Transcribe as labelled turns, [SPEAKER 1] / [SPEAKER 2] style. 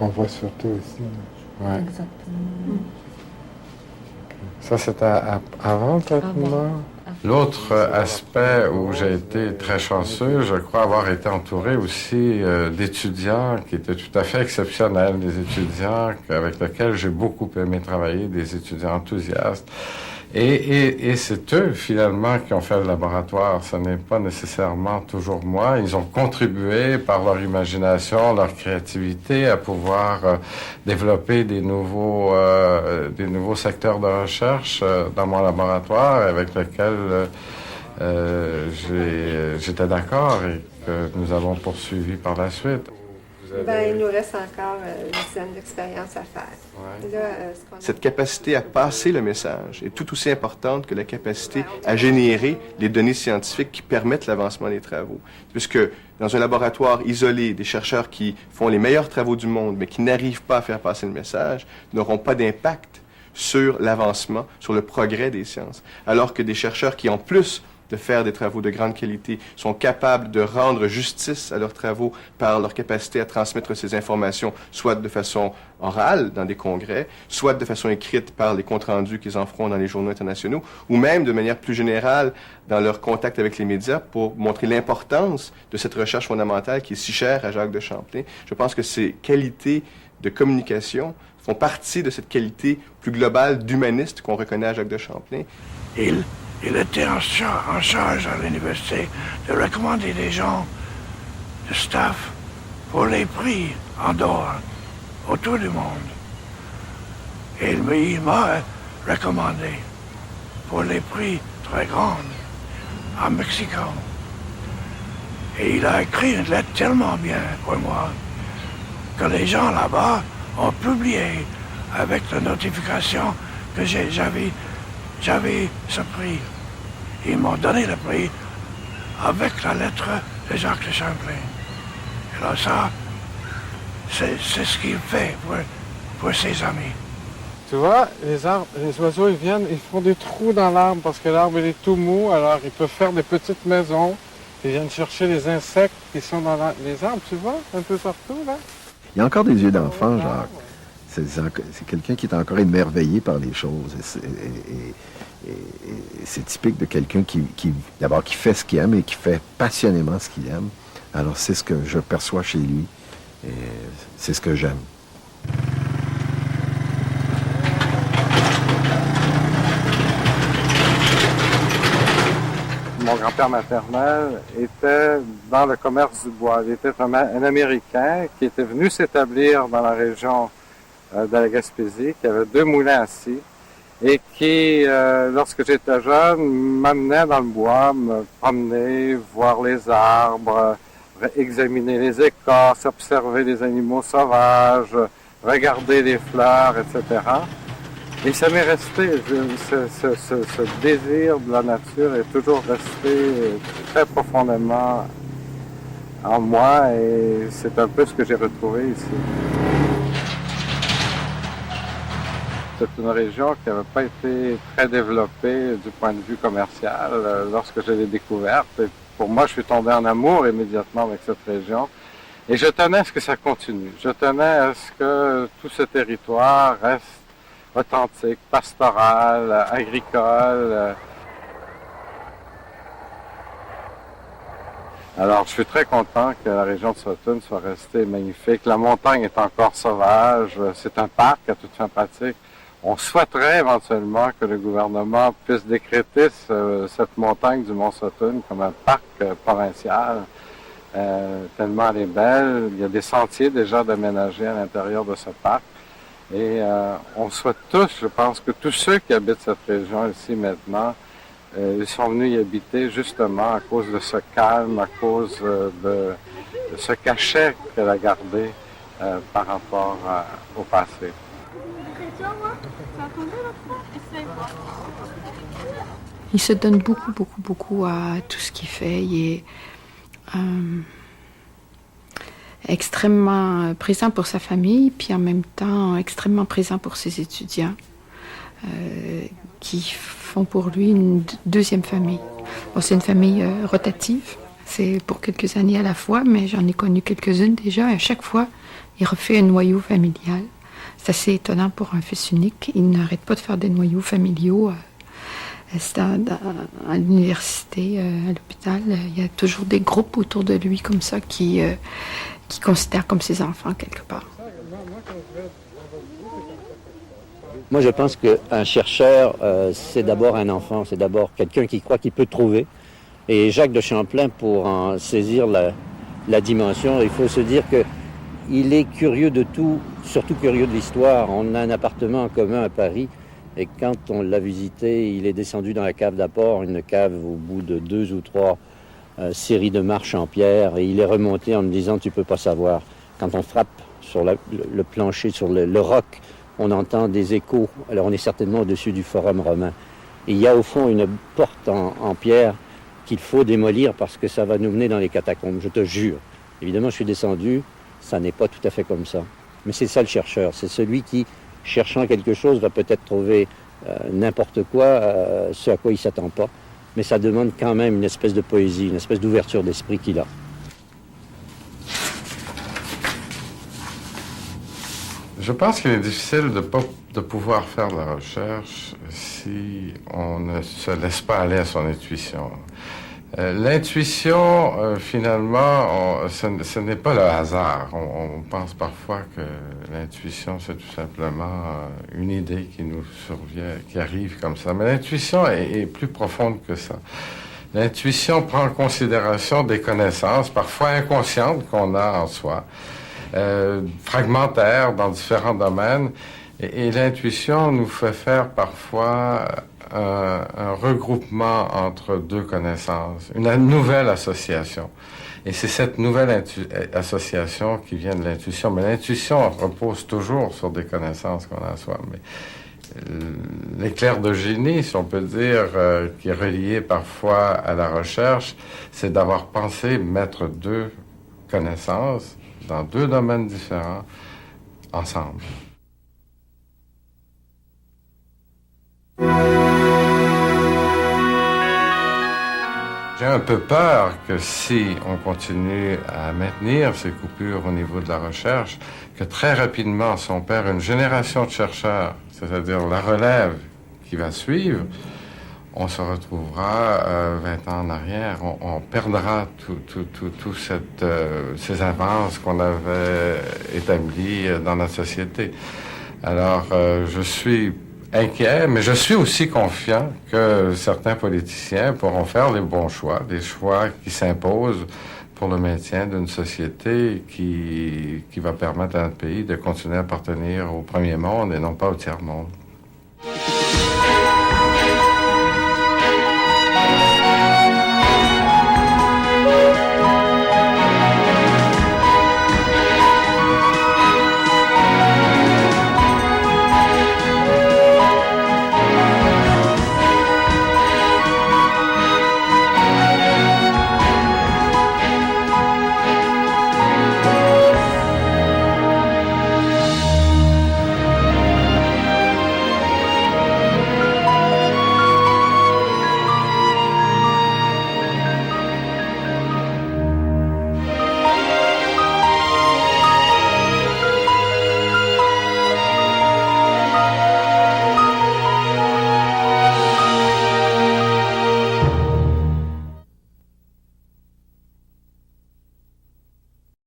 [SPEAKER 1] On voit surtout ici.
[SPEAKER 2] Ouais.
[SPEAKER 3] Exactement.
[SPEAKER 1] Ça, c'était avant le traitement?
[SPEAKER 2] L'autre aspect où j'ai été très chanceux, je crois avoir été entouré aussi d'étudiants qui étaient tout à fait exceptionnels, des étudiants avec lesquels j'ai beaucoup aimé travailler, des étudiants enthousiastes. Et c'est eux, finalement, qui ont fait le laboratoire. Ce n'est pas nécessairement toujours moi. Ils ont contribué par leur imagination, leur créativité à pouvoir développer des nouveaux secteurs de recherche dans mon laboratoire avec lesquels j'étais d'accord et que nous avons poursuivi par la suite.
[SPEAKER 4] Il nous reste encore une dizaine d'expériences à faire.
[SPEAKER 2] Ouais.
[SPEAKER 4] Là,
[SPEAKER 5] Cette capacité à passer le message est tout aussi importante que la capacité à générer les données scientifiques qui permettent l'avancement des travaux. Puisque dans un laboratoire isolé, des chercheurs qui font les meilleurs travaux du monde, mais qui n'arrivent pas à faire passer le message, n'auront pas d'impact sur l'avancement, sur le progrès des sciences. Alors que des chercheurs qui, en plus de faire des travaux de grande qualité, sont capables de rendre justice à leurs travaux par leur capacité à transmettre ces informations, soit de façon orale dans des congrès, soit de façon écrite par les comptes rendus qu'ils en feront dans les journaux internationaux, ou même de manière plus générale dans leur contact avec les médias pour montrer l'importance de cette recherche fondamentale qui est si chère à Jacques de Champlain. Je pense que ces qualités de communication font partie de cette qualité plus globale d'humaniste qu'on reconnaît à Jacques de Champlain.
[SPEAKER 6] Il était en charge à l'université de recommander des gens de staff pour les prix en dehors, autour du monde. Et il m'a recommandé pour les prix très grands à Mexico. Et il a écrit une lettre tellement bien pour moi que les gens là-bas ont publié avec la notification que j'avais ce prix. Ils m'ont donné le prix avec la lettre de Jacques de Champlain. Et là, ça, c'est ce qu'il fait pour ses amis.
[SPEAKER 1] Tu vois, les oiseaux, ils viennent, ils font des trous dans l'arbre parce que l'arbre, il est tout mou, alors ils peuvent faire des petites maisons. Ils viennent chercher les insectes qui sont dans les arbres, tu vois, un peu partout, là.
[SPEAKER 7] Il y a encore des yeux d'enfant, Jacques. C'est quelqu'un qui est encore émerveillé par les choses. Et c'est typique de quelqu'un qui d'abord, qui fait ce qu'il aime et qui fait passionnément ce qu'il aime. Alors, c'est ce que je perçois chez lui. Et c'est ce que j'aime.
[SPEAKER 1] Mon grand-père maternel était dans le commerce du bois. Il était un Américain qui était venu s'établir dans la région de la Gaspésie, qui avait 2 moulins à scie et qui, lorsque j'étais jeune, m'amenait dans le bois, me promener, voir les arbres, examiner les écorces, observer les animaux sauvages, regarder les fleurs, etc. Et ça m'est resté, ce désir de la nature est toujours resté très profondément en moi et c'est un peu ce que j'ai retrouvé ici. C'est une région qui n'avait pas été très développée du point de vue commercial lorsque je l'ai découverte. Et pour moi, je suis tombé en amour immédiatement avec cette région. Et je tenais à ce que ça continue. Je tenais à ce que tout ce territoire reste authentique, pastoral, agricole. Alors, je suis très content que la région de Sutton soit restée magnifique. La montagne est encore sauvage. C'est un parc à toute fin pratique. On souhaiterait éventuellement que le gouvernement puisse décréter cette montagne du Mont Sutton comme un parc provincial. Tellement elle est belle. Il y a des sentiers déjà d'aménager à l'intérieur de ce parc. Et on souhaite tous, je pense que tous ceux qui habitent cette région ici maintenant, ils sont venus y habiter justement à cause de ce calme, à cause de ce cachet qu'elle a gardé par rapport au passé.
[SPEAKER 3] Il se donne beaucoup à tout ce qu'il fait. Il est extrêmement présent pour sa famille, puis en même temps extrêmement présent pour ses étudiants, qui font pour lui une deuxième famille. Bon, c'est une famille rotative. C'est pour quelques années à la fois, mais j'en ai connu quelques-unes déjà. Et à chaque fois, il refait un noyau familial. C'est assez étonnant pour un fils unique. Il n'arrête pas de faire des noyaux familiaux. À l'université, à l'hôpital, il y a toujours des groupes autour de lui comme ça qui considèrent comme ses enfants quelque part.
[SPEAKER 8] Moi, je pense qu'un chercheur, c'est d'abord un enfant, c'est d'abord quelqu'un qui croit qu'il peut trouver. Et Jacques de Champlain, pour en saisir la dimension, il faut se dire qu'il est curieux de tout, surtout curieux de l'histoire. On a un appartement en commun à Paris, et quand on l'a visité, il est descendu dans la cave d'apport, une cave au bout de 2 ou 3 séries de marches en pierre, et il est remonté en me disant « tu peux pas savoir ». Quand on frappe sur le plancher, sur le roc, on entend des échos. Alors on est certainement au-dessus du forum romain. Et il y a au fond une porte en pierre qu'il faut démolir parce que ça va nous mener dans les catacombes, je te jure. Évidemment, je suis descendu, ça n'est pas tout à fait comme ça. Mais c'est ça le chercheur, c'est celui qui, cherchant quelque chose, va peut-être trouver n'importe quoi, ce à quoi il ne s'attend pas. Mais ça demande quand même une espèce de poésie, une espèce d'ouverture d'esprit qu'il a.
[SPEAKER 2] Je pense qu'il est difficile de pouvoir faire de la recherche si on ne se laisse pas aller à son intuition. L'intuition, finalement, ce n'est pas le hasard. On pense parfois que l'intuition, c'est tout simplement une idée qui nous survient, qui arrive comme ça. Mais l'intuition est plus profonde que ça. L'intuition prend en considération des connaissances, parfois inconscientes, qu'on a en soi, fragmentaires dans différents domaines. Et l'intuition nous fait faire parfois un regroupement entre 2 connaissances, une nouvelle association. Et c'est cette nouvelle association qui vient de l'intuition. Mais l'intuition repose toujours sur des connaissances qu'on a en soi. Mais l'éclair de génie, si on peut dire, qui est relié parfois à la recherche, c'est d'avoir pensé mettre 2 connaissances dans 2 domaines différents ensemble. J'ai un peu peur que si on continue à maintenir ces coupures au niveau de la recherche, que très rapidement, si on perd une génération de chercheurs, c'est-à-dire la relève qui va suivre, on se retrouvera 20 ans en arrière. On perdra tout ces avances qu'on avait établies dans la société. Alors, je suis inquiet, mais je suis aussi confiant que certains politiciens pourront faire les bons choix, des choix qui s'imposent pour le maintien d'une société qui va permettre à notre pays de continuer à appartenir au premier monde et non pas au tiers-monde.